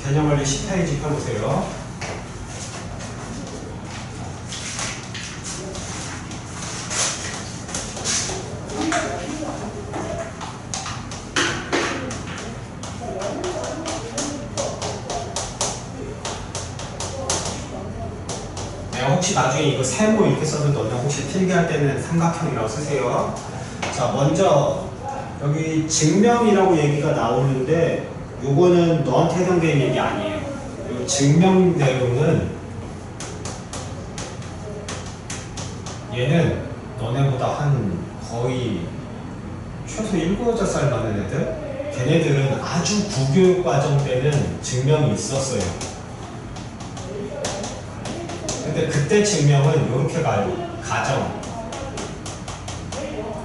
개념원리 10페이지 펴보세요. 혹시 나중에 이거 세모 이렇게 써도 너네 혹시 필기할 때는 삼각형이라고 쓰세요. 자, 먼저 여기 증명이라고 얘기가 나오는데 요거는 너한테 해당되는 얘기 아니에요. 요 증명 내용은 얘는 너네보다 한 거의 최소 7, 8살 많은 애들? 걔네들은 아주 구교육 과정 때는 증명이 있었어요. 근데 그때 증명은 이렇게 가요. 가정.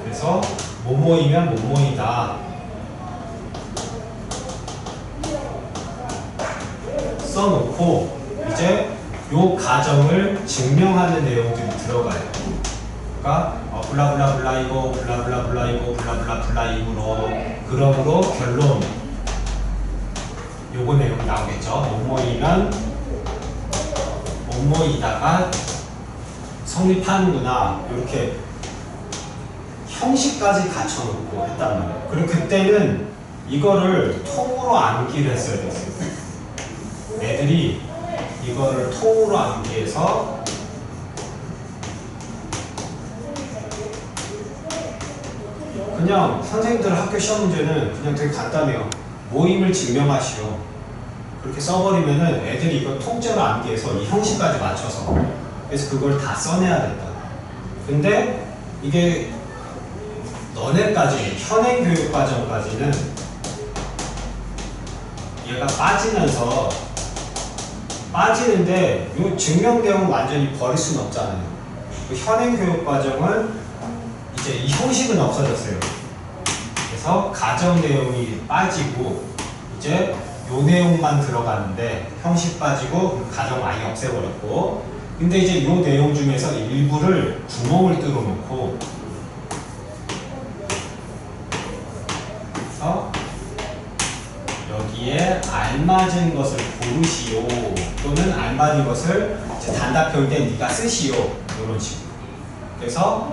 그래서 뭐뭐이면 뭐뭐이다. 써놓고 이제 요 가정을 증명하는 내용들이 들어가요. 그러니까 블라블라블라이고 블라블라블라이고 블라블라블라이고로 그러므로 결론 요거 내용이 나오겠죠. 뭐뭐이면 뭐뭐이다가 성립하는구나 이렇게 형식까지 갖춰놓고 했단 말이에요. 그리고 그때는 이거를 통으로 암기를 했어야 됐어요. 애들이 이거를 통으로 암기해서 그냥 선생님들 학교 시험 문제는 그냥 되게 간단해요. 모임을 증명하시오. 그렇게 써버리면은 애들이 이걸 통째로 암기해서 이 형식까지 맞춰서 그래서 그걸 다 써내야 된다. 근데 이게 너네까지 현행 교육 과정까지는 얘가 빠지면서 빠지는데 이 증명 내용 완전히 버릴 수는 없잖아요. 그 현행 교육 과정은 이제 이 형식은 없어졌어요. 그래서 가정 내용이 빠지고 이제 요 내용만 들어가는데 형식 빠지고 가정 아예 없애버렸고 근데 이제 요 내용 중에서 일부를 구멍을 뚫어 놓고 그래서 여기에 알맞은 것을 고르시오 또는 알맞은 것을 이제 단답형일 때 네가 쓰시오 이런 식으로 그래서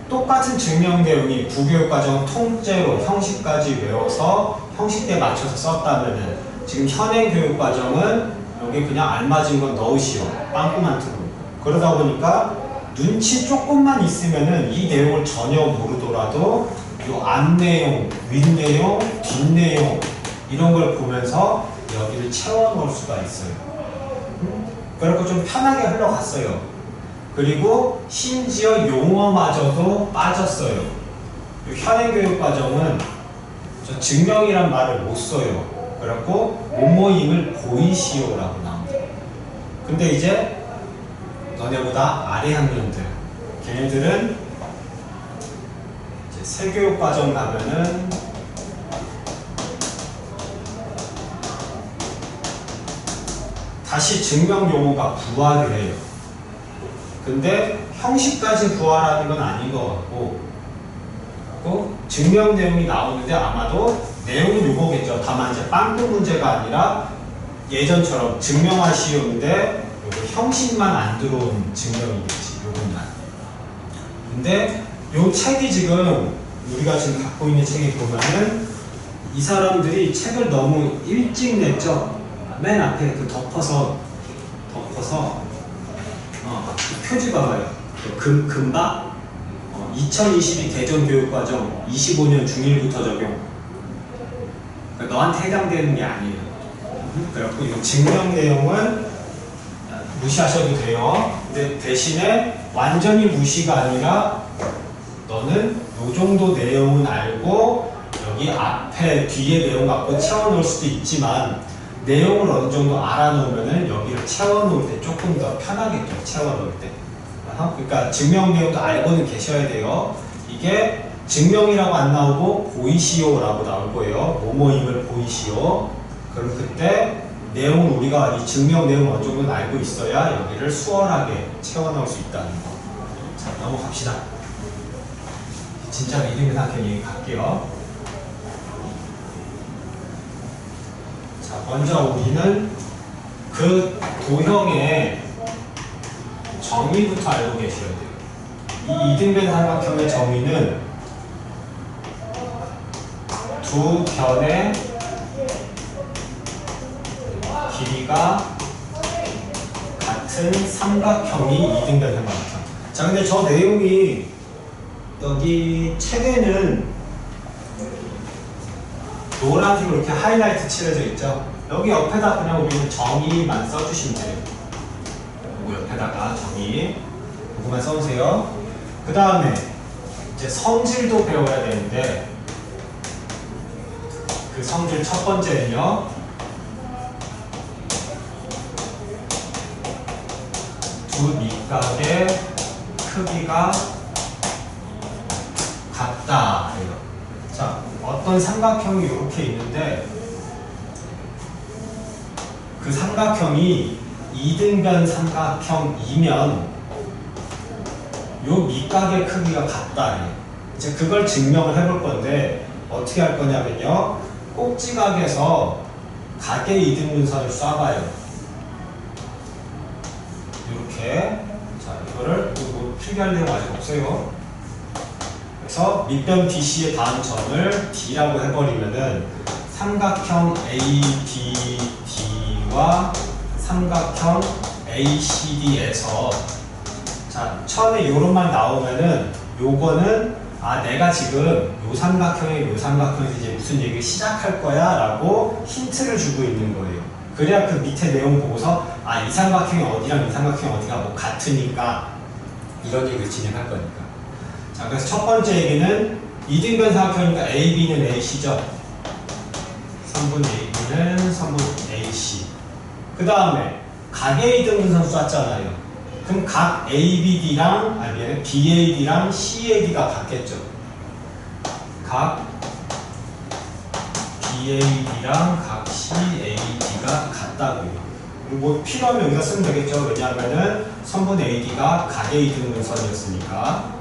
똑같은 증명 내용이 구교육과정 통째로 형식까지 외워서 형식대에 맞춰서 썼다면은 지금 현행 교육과정은 여기 그냥 알맞은 건 넣으시오. 빵꾸만 틀고. 그러다 보니까 눈치 조금만 있으면은 이 내용을 전혀 모르더라도 요 앞내용, 윗내용, 뒷내용 이런 걸 보면서 여기를 채워 넣을 수가 있어요. 그렇고 좀 편하게 흘러갔어요. 그리고 심지어 용어마저도 빠졌어요. 현행 교육과정은 저 증명이란 말을 못 써요. 그래갖고 뭐뭐임을 보이시오라고 나옵니다. 근데 이제 너네보다 아래 학년들 걔네들은 이제 세교육과정 가면은 다시 증명 용어가 부활을 해요. 근데 형식까지 부활하는 건 아닌 것 같고 증명 내용이 나오는데 아마도 내용은 요거겠죠. 다만 이제 빵꾸 문제가 아니라 예전처럼 증명하시오인데 요거 형식만 안 들어온 증명이겠지. 요것만. 근데 요 책이 지금 우리가 지금 갖고 있는 책에 보면은 이 사람들이 책을 너무 일찍 냈죠. 맨 앞에 그 덮어서 표지 봐봐요. 금박 2022 개정교육과정 25년 중1부터 적용. 그러니까 너한테 해당되는 게 아니에요. 그래갖고 이 증명 내용은 무시하셔도 돼요. 근데 대신에 완전히 무시가 아니라 너는 이 정도 내용은 알고 여기 앞에 뒤에 내용 갖고 채워놓을 수도 있지만 내용을 어느 정도 알아놓으면은 여기를 채워놓을 때 조금 더 편하겠죠. 채워놓을 때. 그러니까 증명 내용도 알고는 계셔야 돼요. 이게 증명이라고 안 나오고 보이시오라고 나올 거예요. 뭐뭐임을 보이시오. 그럼 그때 내용을 우리가 이 증명 내용을 어느 정도는 알고 있어야 여기를 수월하게 채워넣을 수 있다는 거. 자, 넘어갑시다. 진짜 믿음의 학교 얘기 갈게요. 자, 먼저 우리는 그 도형의 정의부터 알고 계셔야 돼요. 이 이등변 삼각형의 정의는 두 변의 길이가 같은 삼각형이 이등변 삼각형. 자, 근데 저 내용이 여기 책에는 노란색으로 이렇게 하이라이트 칠해져 있죠. 여기 옆에다 그냥 우리는 정의만 써주시면 돼요. 요거 옆에다가 정의 요거만 써주세요. 그 다음에 이제 성질도 배워야 되는데 그 성질 첫 번째는요, 두 밑각의 크기가 같다. 자, 어떤 삼각형이 이렇게 있는데 그 삼각형이 이등변 삼각형이면 요 밑각의 크기가 같다. 이제 그걸 증명을 해볼 건데 어떻게 할 거냐면요, 꼭지각에서 각의 이등분선을 쏴봐요. 이렇게. 자, 이거를 뭐 필기할 내용 아직 없어요. 그래서 밑변 BC의 다음 점을 D라고 해버리면은 삼각형 ABD와 삼각형 ACD에서 자, 처음에 요런만 나오면은 요거는 내가 지금 요 삼각형에 요 삼각형에서 이제 무슨 얘기를 시작할 거야 라고 힌트를 주고 있는 거예요. 그래야 그 밑에 내용 보고서 이 삼각형이 어디랑 이 삼각형이 어디가 뭐 같으니까 이런 얘기를 진행할 거니까. 자, 그래서 첫 번째 얘기는 이등변 삼각형이니까 AB는 AC죠. 선분 AB는 선분 AC. 그 다음에 각의 이등분선 쐈잖아요. 그럼 각 ABD랑 BAD랑 CAD가 같겠죠. 각 BAD랑 각 CAD가 같다고요. 뭐 필요하면 여기다 쓰면 되겠죠. 왜냐하면은 선분 AD가 각의 이등분선이었으니까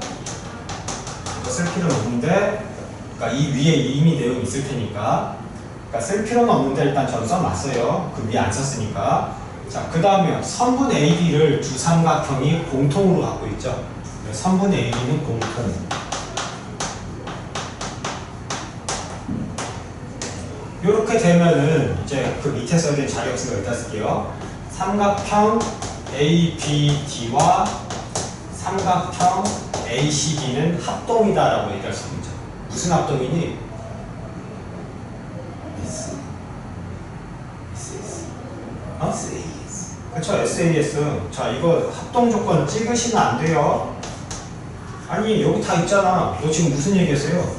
쓸 필요는 없는데, 그러니까 이 위에 이미 내용이 있을 테니까, 그러니까 쓸 필요는 없는데 일단 저는 써놨어요. 그 위에 안 썼으니까. 자, 그 다음에 선분 AD를 두 삼각형이 공통으로 갖고 있죠. 선분 AD는 공통. 이렇게 되면은 이제 그 밑에 써야 될 자리 없으니까 여기다 쓸게요. 삼각형 ABD와 삼각형 ACD는 합동이다라고 얘기할 수 있죠. 무슨 합동이니? 그쵸, SAS. 자, 이거 합동 조건 찍으시면 안 돼요. 아니, 여기 다 있잖아. 너 지금 무슨 얘기 했어요?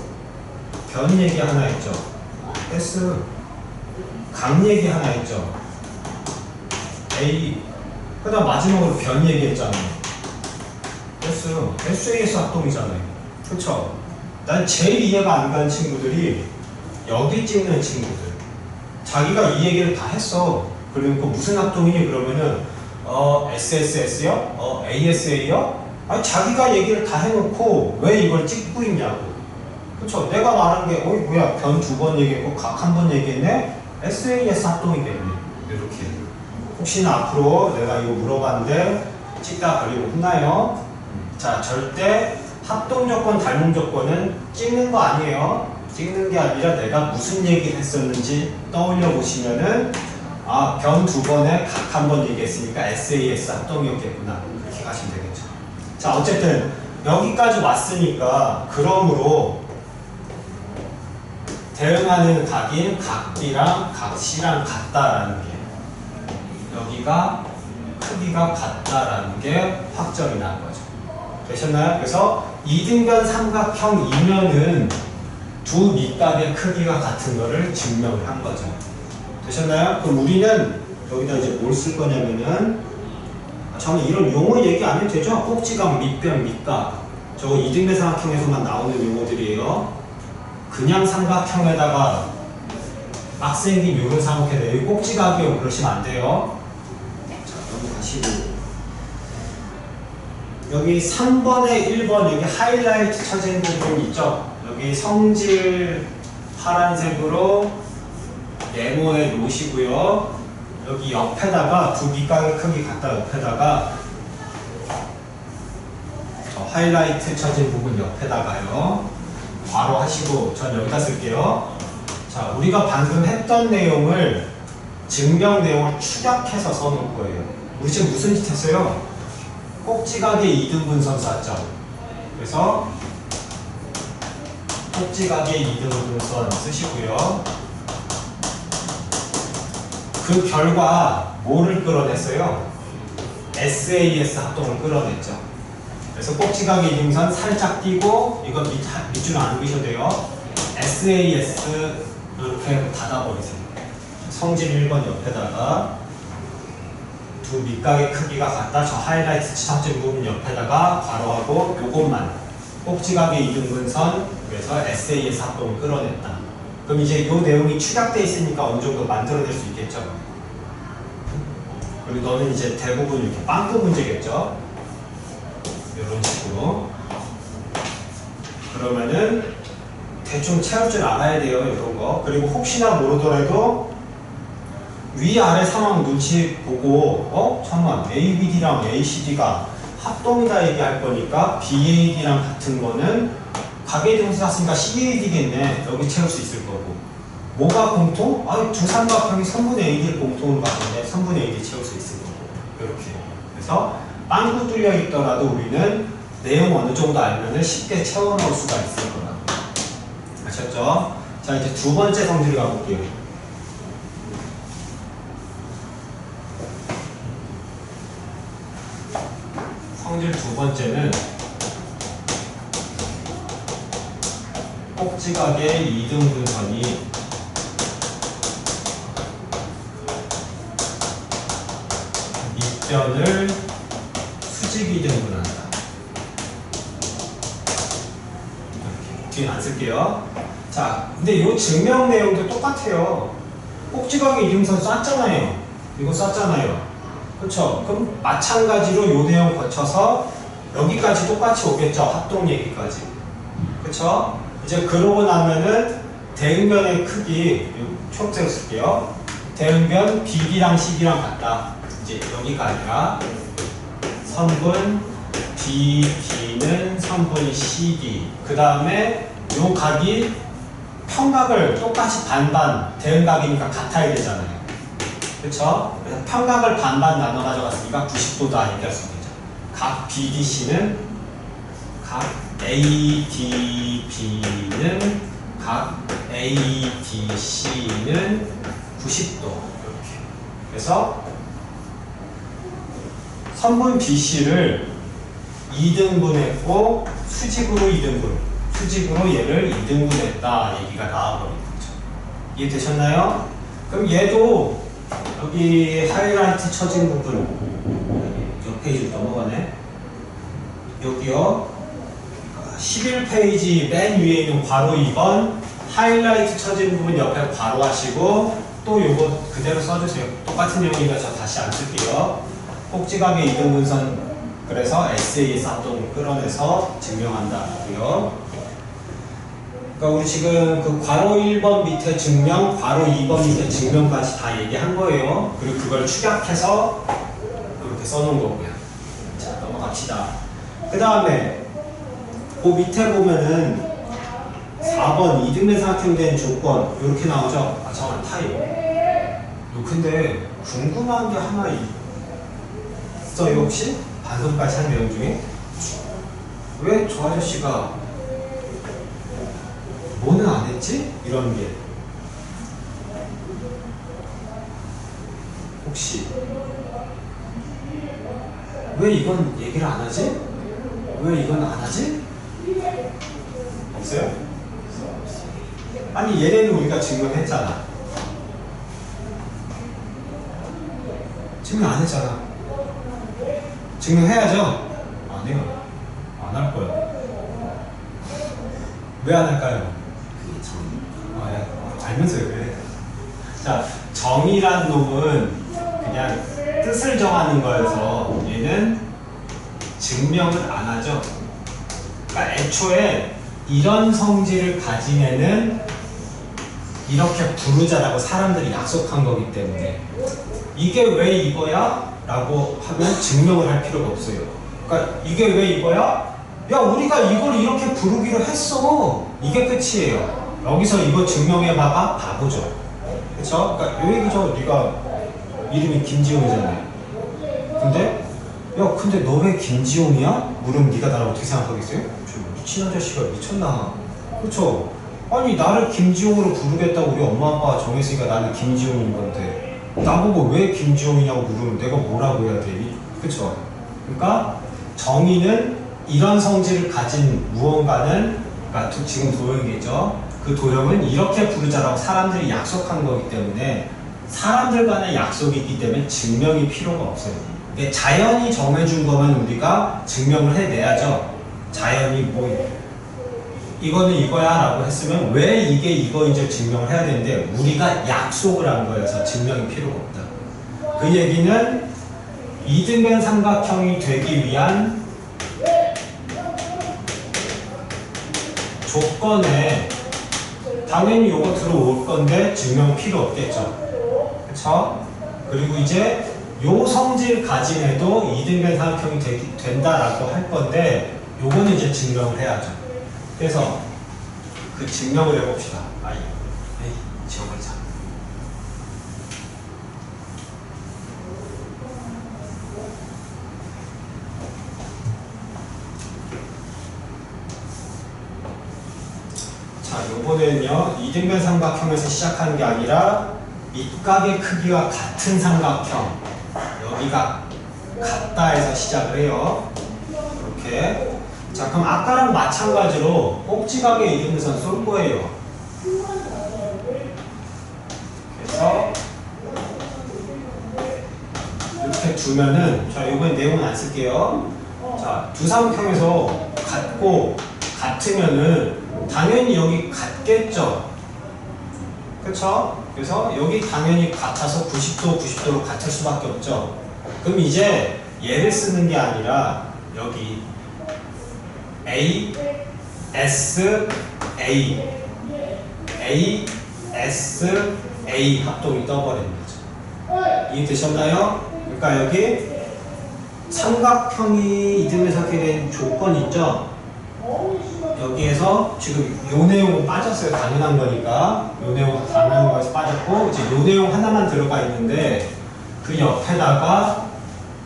변 얘기 하나 했죠. S. 각 얘기 하나 했죠. A. 그 다음 마지막으로 변 얘기 했잖아요. SAS 합동이잖아요. 그쵸? 난 제일 이해가 안 가는 친구들이 여기 찍는 친구들. 자기가 이 얘기를 다 했어. 그리고 무슨 합동이니? 그러면은 SSS요? ASA요? 아니, 자기가 얘기를 다 해놓고 왜 이걸 찍고 있냐고. 그쵸? 내가 말한 게 뭐야, 변 두 번 얘기했고 각 한 번 얘기했네? SAS 합동이겠네. 이렇게. 혹시나 앞으로 내가 이거 물어봤는데 찍다 걸리고 혼나요? 자, 절대 합동 조건, 닮음 조건은 찍는 거 아니에요. 찍는 게 아니라 내가 무슨 얘기를 했었는지 떠올려 보시면은 변 두 번에 각 한 번 얘기했으니까 SAS 합동이었겠구나. 그렇게 가시면 되겠죠. 자, 어쨌든 여기까지 왔으니까 그러므로 대응하는 각인 각 B랑 각 C랑 같다라는 게, 여기가 크기가 같다라는 게 확정이 난 거죠. 되셨나요? 그래서 이등변 삼각형이면은 두 밑각의 크기가 같은 거를 증명을 한 거죠. 되셨나요? 그럼 우리는 여기다 이제 뭘 쓸 거냐면은, 저는 이런 용어 얘기 안 해도 되죠? 꼭지각, 밑변, 밑각. 저거 이등변 삼각형에서만 나오는 용어들이에요. 그냥 삼각형에다가 막 생긴 요런 삼각형에다 여기 꼭지각이요 그러시면 안 돼요. 자, 넘어가시고. 여기 3번에 1번 여기 하이라이트 쳐진 부분 있죠? 여기 성질 파란색으로 네모에 놓으시고요. 여기 옆에다가 두 밑각의 크기 갖다 옆에다가 하이라이트 쳐진 부분 옆에다가요. 바로 하시고 전 여기다 쓸게요. 자, 우리가 방금 했던 내용을 증명 내용을 축약해서 써놓을 거예요. 우리 지금 무슨 짓 했어요? 꼭지각의 2등분선 쐈죠. 그래서 꼭지각의 2등분선 쓰시고요. 그 결과 뭐를 끌어냈어요? SAS 합동을 끌어냈죠. 그래서 꼭지각의 2등분 살짝 띄고 이거 밑줄은 안 그리셔도 돼요. SAS 이렇게 닫아버리세요. 성질 1번 옆에다가 두 밑각의 크기가 같다. 저 하이라이트 지정된 부분 옆에다가 괄호하고 요것만 꼭지각의 2등분선 그래서 SAS 합동을 끌어냈다. 그럼 이제 이 내용이 축약되어 있으니까 어느 정도 만들어낼 수 있겠죠. 그리고 너는 이제 대부분 이렇게 빵꾸 문제겠죠. 이런 식으로. 그러면은 대충 채울 줄 알아야 돼요. 이런 거. 그리고 혹시나 모르더라도 위아래 상황 눈치 보고 잠깐만 ABD랑 ACD가 합동이다 얘기할 거니까 BAD랑 같은 거는 각의 등수 샀으니까 CAD겠네. 여기 채울 수 있을 거고. 뭐가 공통? 두 삼각형이 선분의 AD를 공통으로 봤는데 선분의 AD 채울 수 있을 거고. 이렇게. 그래서 빵꾸 뚫려 있더라도 우리는 내용 어느 정도 알면은 쉽게 채워 넣을 수가 있을 거라고. 아셨죠? 자, 이제 두 번째 성질 가볼게요. 성질 두 번째는 꼭지각의 2등분선이 밑변을 수직 2등분한다. 뒤에 안 쓸게요. 자, 근데 이 증명 내용도 똑같아요. 꼭지각의 2등분 쐈잖아요. 이거 쐈잖아요. 그렇죠? 그럼 마찬가지로 이 내용 거쳐서 여기까지 똑같이 오겠죠. 합동 얘기까지. 그렇죠? 이제 그러고 나면은 대응변의 크기 초록색 쓸게요. 대응변 BD랑 CD랑 같다. 이제 여기가 아니라 선분 BD는 선분 CD. 그 다음에 요 각이 평각을 똑같이 반반 대응각이니까 같아야 되잖아요. 그쵸? 그래서 평각을 반반 나눠 가져갔으니까 90도다 얘기할 수 있겠죠. 각 BDC는 각 ADB는 각 ADC는 90도 이렇게. 그래서 선분 BC를 2등분했고 수직으로 2등분 수직으로 얘를 2등분했다 얘기가 나와버린 거죠. 이해되셨나요? 그럼 얘도 여기 하이라이트 쳐진 부분 옆 페이지 넘어가네. 여기요 11페이지 맨 위에 있는 괄호 2번 하이라이트 쳐진 부분 옆에 괄호 하시고 또 요거 그대로 써주세요. 똑같은 내용이니까 저 다시 안 쓸게요. 꼭지각의 2등분선 그래서 SAS 합동을 끌어내서 증명한다고요. 그러니까 우리 지금 그 괄호 1번 밑에 증명, 괄호 2번 밑에 증명까지 다 얘기한 거예요. 그리고 그걸 축약해서 이렇게 써놓은 거고요. 자, 넘어갑시다. 그 다음에 그 밑에 보면은 4번 이등변삼각형된 조건 이렇게 나오죠. 정한 타입. 근데 궁금한 게 하나 있어요. 혹시? 방금까지 한 내용 중에 왜 저 아저씨가 뭐는 안 했지? 이런 게 혹시 왜 이건 얘기를 안 하지? 왜 이건 안 하지? 없어요? 아니 얘네는 우리가 증명했잖아. 증명 안 했잖아. 증명해야죠? 안 해요. 안 할 거야. 왜 안 할까요? 예. 알면서 왜? 자, 정의란 놈은 그냥 뜻을 정하는 거여서 얘는 증명을 안 하죠. 그러니까 애초에 이런 성질을 가진 애는 이렇게 부르자라고 사람들이 약속한 거기 때문에 이게 왜 이거야? 라고 하면 증명을 할 필요가 없어요. 그러니까 이게 왜 이거야? 야, 우리가 이걸 이렇게 부르기로 했어. 이게 끝이에요. 여기서 이거 증명해봐가 바보죠. 그쵸? 그러니까 요 얘기죠. 네가 이름이 김지용이잖아요. 근데 너 왜 김지용이야? 물으면 네가 나를 어떻게 생각하겠어요? 저 미친 아저씨가 미쳤나? 그쵸? 아니, 나를 김지용으로 부르겠다고 우리 엄마 아빠가 정했으니까 나는 김지용인 건데 나보고 왜 김지용이냐고 물으면 내가 뭐라고 해야 돼? 그쵸? 그러니까 정의는 이런 성질을 가진 무언가는, 그러니까 지금 도형이겠죠? 그 도형은 이렇게 부르자라고 사람들이 약속한 거기 때문에 사람들 간의 약속이 있기 때문에 증명이 필요가 없어요. 자연이 정해준 거면 우리가 증명을 해내야죠. 자연이 뭐 이거는 이거야 라고 했으면 왜 이게 이거인지 증명을 해야 되는데 우리가 약속을 한 거여서 증명이 필요가 없다. 그 얘기는 이등변 삼각형이 되기 위한 조건에 당연히 요거 들어올 건데 증명 필요 없겠죠. 그쵸? 그리고 이제 요 성질 가진 애도 이등변 삼각형이 된다라고 할 건데 요거는 이제 증명을 해야죠. 그래서 그 증명을 해봅시다. 지워버리자. 자, 요번에는요, 이등변 삼각형에서 시작하는 게 아니라 밑각의 크기가 같은 삼각형, 여기가 같다 해서 시작을 해요. 이렇게. 자, 그럼 아까랑 마찬가지로 꼭지각의 이등변선 쏠 거예요. 그래서 이렇게 두면은, 자, 이번엔 내용은 안 쓸게요. 자, 두 삼각형에서 같으면은 당연히 여기 같겠죠. 그쵸? 그래서 여기 당연히 같아서 90도로 같을 수밖에 없죠. 그럼 이제 얘를 쓰는 게 아니라 여기 A, S, A, A, S, A 합동이 떠버리는 거죠. 이해되셨나요? 그러니까 여기 삼각형이 이등변선이 된 조건 있죠? 여기에서 지금 요 내용은 빠졌어요. 당연한 거니까. 요 내용은 당연한 거에서 빠졌고, 이제 요 내용 하나만 들어가 있는데, 그 옆에다가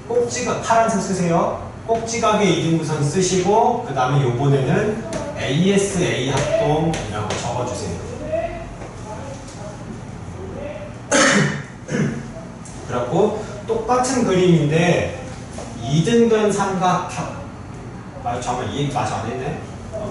꼭지각, 파란색 쓰세요. 꼭지각의 이등분선 쓰시고, 그 다음에 요번에는 ASA 합동이라고 적어주세요. 그래갖고, 똑같은 그림인데, 이등변 삼각형. 잠깐만, 이 얘기 마저 안 했네?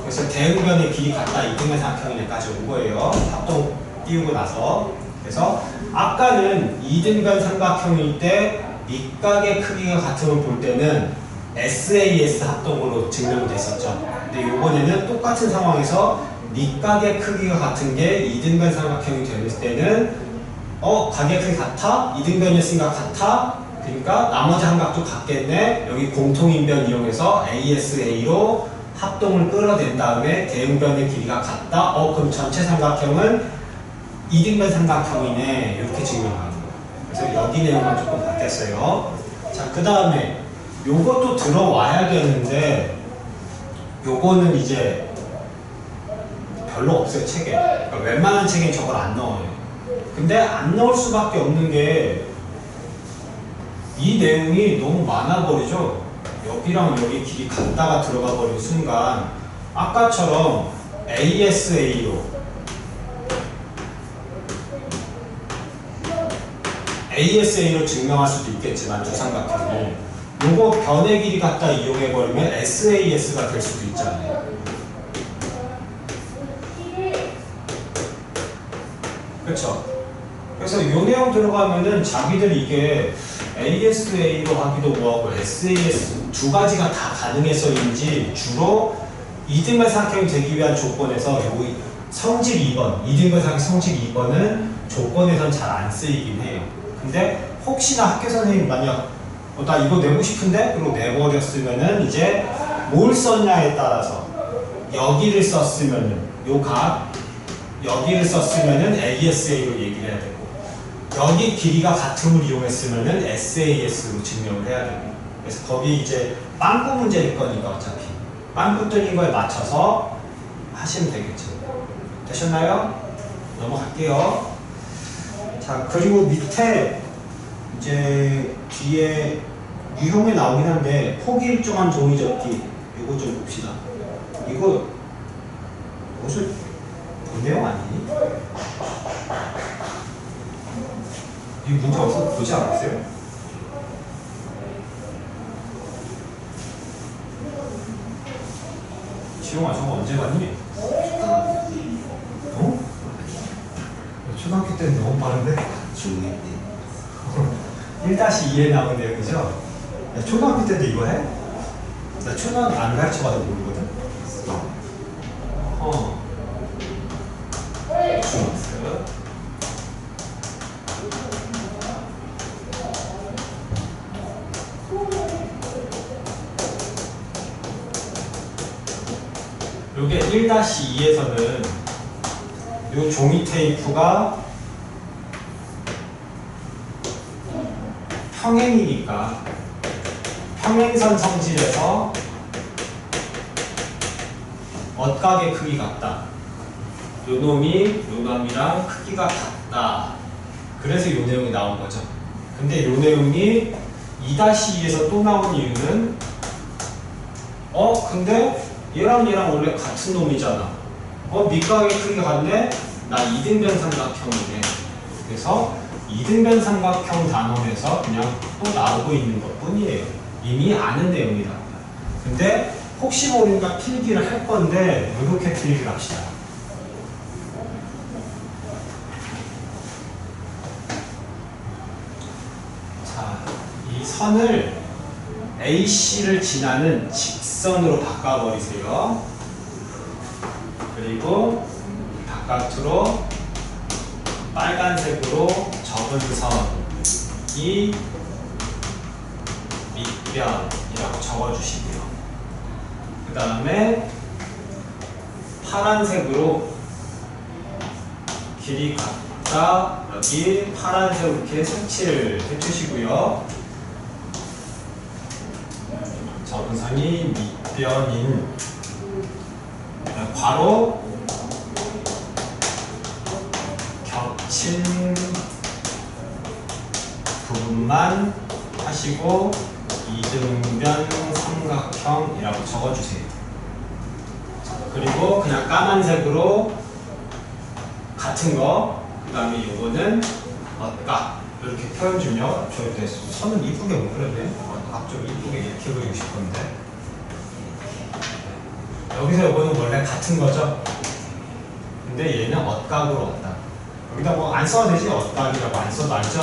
그래서 대응변의 길이 같다 이등변 삼각형에까지 온 거예요. 합동 띄우고 나서. 그래서 아까는 이등변 삼각형일 때 밑각의 크기가 같은 걸 볼 때는 SAS 합동으로 증명됐었죠. 근데 이번에는 똑같은 상황에서 밑각의 크기가 같은 게 이등변 삼각형이 됐을 때는 각의 크기 같아? 이등변이었으니까 같아? 그러니까 나머지 삼각도 같겠네. 여기 공통인변 이용해서 ASA로 합동을 끌어낸 다음에 대응변의 길이가 같다. 그럼 전체 삼각형은 이등변 삼각형이네. 이렇게 증명하는 거예요. 그래서 여기 내용만 조금 바뀌었어요. 자, 그 다음에 요것도 들어와야겠는데 요거는 이제 별로 없어요. 책에. 그러니까 웬만한 책엔 저걸 안 넣어요. 근데 안 넣을 수밖에 없는 게 이 내용이 너무 많아버리죠. 여기랑 여기 길이 같다가 들어가 버린 순간 아까처럼 ASA로 증명할 수도 있겠지만 두 삼각형을 요거 변의 길이 같다 이용해 버리면 SAS가 될 수도 있잖아요. 그렇죠? 그래서 요 내용 들어가면은 자기들이 이게 ASA로 하기도 뭐하고 SAS 두 가지가 다 가능해서인지 주로 이등변 삼각형이 되기 위한 조건에서 요 성질 2번, 이등변 삼각형 성질 2번은 조건에선 잘 안 쓰이긴 해요. 근데 혹시나 학교 선생님 만약 나 이거 내고 싶은데? 그리고 내버렸으면은 이제 뭘 썼냐에 따라서 여기를 썼으면은 요 각, 여기를 썼으면은 ASA로 얘기를 해야 되고 여기 길이가 같음을 이용했으면은 SAS로 증명을 해야 되고 그래서 거기 이제 빵꾸 문제일 거니까 어차피 빵꾸 뚫린 거에 맞춰서 하시면 되겠죠. 되셨나요? 넘어갈게요. 자, 그리고 밑에 이제 뒤에 유형에 나오긴 한데 폭이 일정한 종이 접기 이거 좀 봅시다. 이거 무슨 본 내용 아니니? 이 문제 어디서 보지 않았어요? 지용아 저거 언제 봤니? 어? 초등학교 때는 너무 빠른데? 중2 때 1-2에 나온 내용이죠? 야, 초등학교 때도 이거 해? 나 초등학교 안 가르쳐봐도 모르거든? 중학생 요게 1-2에서는 요 종이 테이프가 평행이니까 평행선 성질에서 엇각의 크기 같다. 요 놈이 요 놈이랑 크기가 같다. 그래서 요 내용이 나온 거죠. 근데 요 내용이 2-2에서 또 나온 이유는 근데 얘랑 얘랑 원래 같은 놈이잖아. 밑각의 크기가 같네? 나 이등변 삼각형이네. 그래서 이등변 삼각형 단원에서 그냥 또 나오고 있는 것 뿐이에요. 이미 아는 내용이다. 근데 혹시 모르니까 필기를 할 건데 이렇게 필기를 합시다. 자, 이 선을 AC를 지나는 직선으로 바꿔버리세요. 그리고 바깥으로 빨간색으로 접은 선이 밑변이라고 적어주시고요. 그 다음에 파란색으로 길이 같다 여기 파란색으로 이렇게 색칠을 해주시고요. 접은 선이 밑변인 괄호 겹친 부분만 하시고 이등변 삼각형이라고 적어주세요. 그리고 그냥 까만색으로 같은 거, 그 다음에 요거는 엇각 이렇게 표현 주면 저희 선은 이쁘게 못 그렸네. 엇각 좀 이쁘게 이렇게 그리고 싶은데 여기서 요거는 원래 같은 거죠. 근데 얘는 엇각으로 왔다. 여기다 뭐 안 써도 되지? 엇각이라고 안 써도 알죠?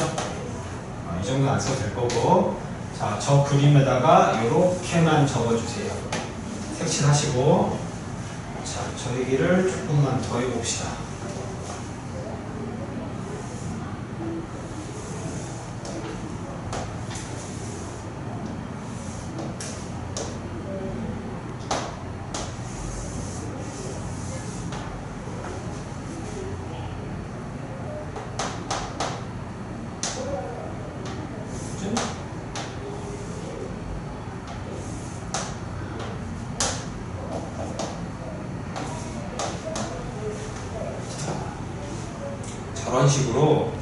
이 정도는 안 써도 될 거고. 자, 저 그림에다가 이렇게만 적어주세요. 색칠하시고. 자, 저 얘기를 조금만 더 해봅시다. 저런 식으로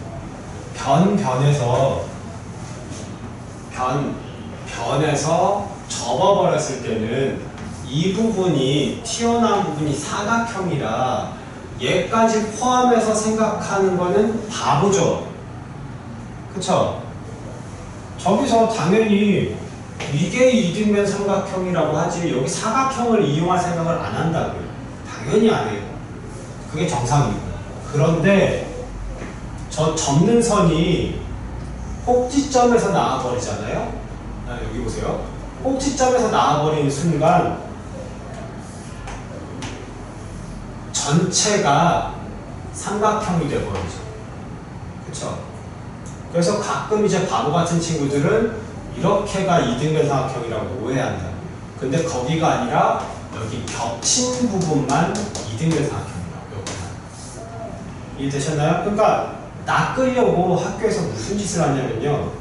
변에서 접어버렸을 때는 이 부분이 튀어나온 부분이 사각형이라 얘까지 포함해서 생각하는 거는 바보죠. 그쵸? 저기서 당연히 이게 이등변 삼각형이라고 하지 여기 사각형을 이용할 생각을 안 한다고요. 당연히 안 해요. 그게 정상이고. 그런데 저 접는 선이 꼭지점에서 나와버리잖아요. 여기 보세요. 꼭지점에서 나와버리는 순간 전체가 삼각형이 돼버리죠. 그쵸? 그래서 가끔 이제 바보 같은 친구들은 이렇게가 이등변 삼각형이라고 오해한다. 근데 거기가 아니라 여기 겹친 부분만 이등변 삼각형이라고. 여기가. 이해되셨나요? 그러니까 낚으려고 학교에서 무슨 짓을 하냐면요.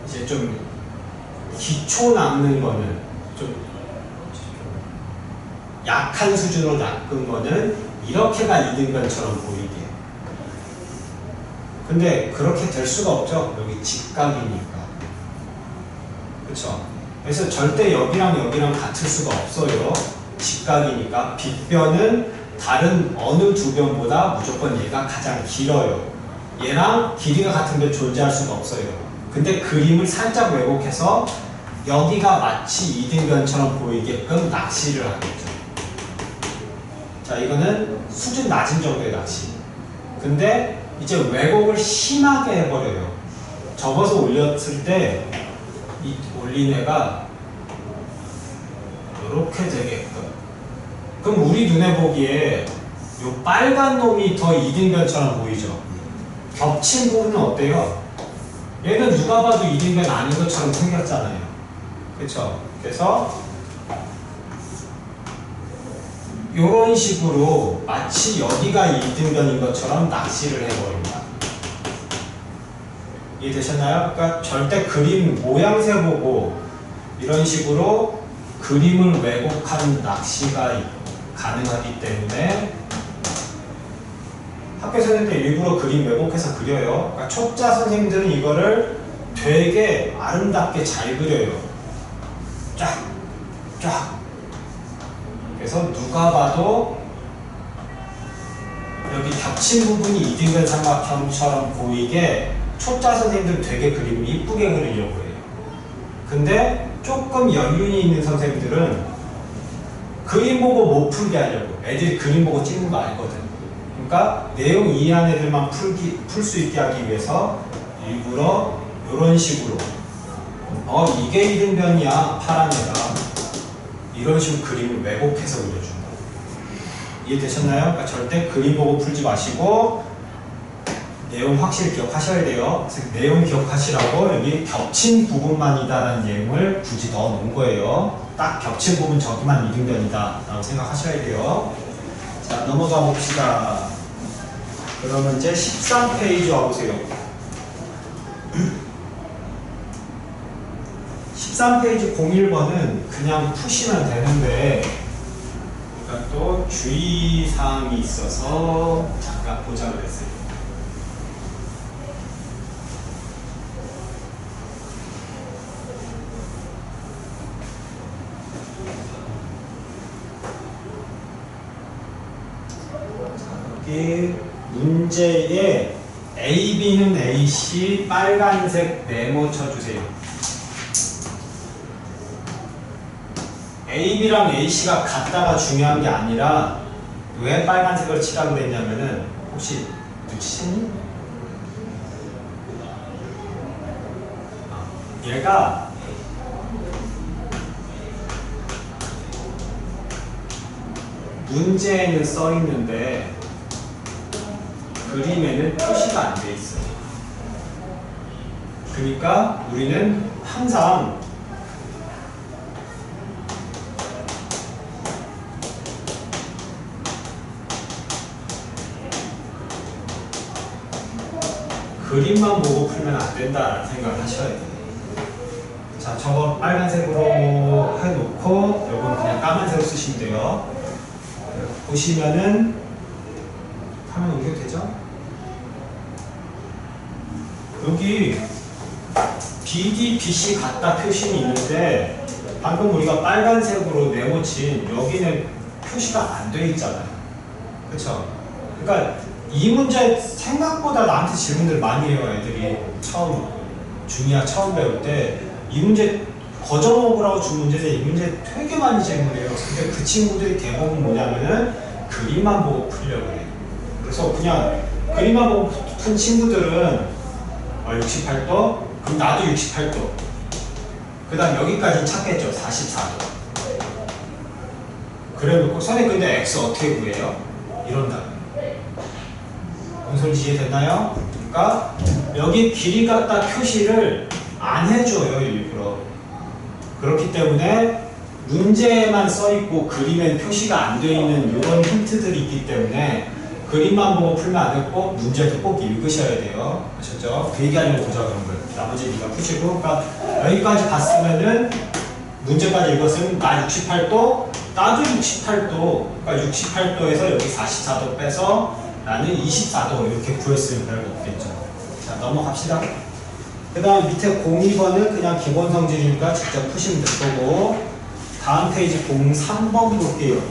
이제 좀 기초 낚는 거는 좀 약한 수준으로 낚은 거는 이렇게가 이등변처럼 보이게. 근데 그렇게 될 수가 없죠. 여기 직각이니까. 그쵸? 그래서 절대 여기랑 여기랑 같을 수가 없어요. 직각이니까. 빗변은 다른 어느 두 변보다 무조건 얘가 가장 길어요. 얘랑 길이가 같은 게 존재할 수가 없어요. 근데 그림을 살짝 왜곡해서 여기가 마치 이등변처럼 보이게끔 낚시를 하겠죠. 자, 이거는 수준 낮은 정도의 낚시. 근데 이제 왜곡을 심하게 해버려요. 접어서 올렸을 때 이 올린 애가 이렇게 되게끔. 그럼 우리 눈에 보기에 요 빨간 놈이 더 이등변처럼 보이죠. 겹친 부분은 어때요? 얘는 누가 봐도 이등변 아닌 것처럼 생겼잖아요. 그쵸? 그래서 이런 식으로 마치 여기가 이등변인 것처럼 낚시를 해버립니다. 이해되셨나요? 그러니까 절대 그림 모양새 보고 이런 식으로 그림을 왜곡한 낚시가 가능하기 때문에 학교 선생님들 일부러 그림 왜곡해서 그려요. 그러니까 초짜 선생님들은 이거를 되게 아름답게 잘 그려요. 쫙, 쫙. 그래서 누가 봐도 여기 겹친 부분이 이등변 삼각형처럼 보이게 초짜 선생님들은 되게 그림을 이쁘게 그리려고 해요. 근데 조금 연륜이 있는 선생님들은 그림 보고 못 풀게 하려고. 애들이 그림 보고 찍는 거 알거든. 그러니까 내용 이해한 애들만 풀 수 있게 하기 위해서 일부러 이런 식으로 이게 이등변이야 파란 애가 이런 식으로 그림을 왜곡해서 그려준다. 이해되셨나요? 그러니까 절대 그림 보고 풀지 마시고 내용 확실히 기억하셔야 돼요. 그래서 내용 기억하시라고 여기 겹친 부분만이다라는 내용을 굳이 넣어 놓은 거예요. 딱 겹친 부분 저기만 이등변이다 라고 생각하셔야 돼요. 자, 넘어가 봅시다. 그러면 이제 13페이지 와보세요. 13페이지 01번은 그냥 푸시면 되는데 그러니까 또 주의사항이 있어서 잠깐 보자고 했어요. 여기 문제에 A, B는 A, C 빨간색 네모 쳐주세요. A, B랑 A, C가 같다가 중요한 게 아니라 왜 빨간색을 치라고 그랬냐면은 혹시 눈치챘니? 얘가 문제에는 써 있는데 그림에는 표시가 안 돼 있어요. 그러니까 우리는 항상 그림만 보고 풀면 안 된다라는 생각을 하셔야 돼요. 자, 저거 빨간색으로 해놓고 요건 그냥 까만색으로 쓰시면 돼요. 보시면은 화면 옮겨도 되죠? 여기 BD, BC 같다 표시는 있는데 방금 우리가 빨간색으로 네모친 여기는 표시가 안 돼 있잖아요. 그쵸? 그러니까 이 문제 생각보다 나한테 질문들 많이 해요. 애들이 처음 중이야 처음 배울 때 이 문제 거저먹으라고 준 문제인데 이 문제 되게 많이 질문해요. 근데 그 친구들이 대부분 뭐냐면은 그림만 보고 풀려고 해요. 그래서 그냥 그림만 보고 푼 친구들은 68도? 그럼 나도 68도. 그 다음 여기까지 찾겠죠. 44도. 그래 놓고 선생님 근데 X 어떻게 구해요? 이런다. 무슨 소리 이해됐나요? 그러니까 여기 길이 같다 표시를 안 해줘요. 일부러. 그렇기 때문에 문제에만 써있고 그림엔 표시가 안 돼 있는 이런 힌트들이 있기 때문에 그림만 보고 풀면 안 되고 꼭 문제도 꼭 읽으셔야 돼요. 아셨죠? 그 얘기하려고 보자 그런 거예요. 나머지 네가 푸시고, 그러니까 여기까지 봤으면은 문제까지 읽었으면 나 68도, 나도 68도, 그러니까 68도에서 여기 44도 빼서 나는 24도 이렇게 구했으면 별거 없겠죠. 자, 넘어갑시다. 그 다음 밑에 02번은 그냥 기본 성질이니까 직접 푸시면 될 거고, 다음 페이지 03번 볼게요.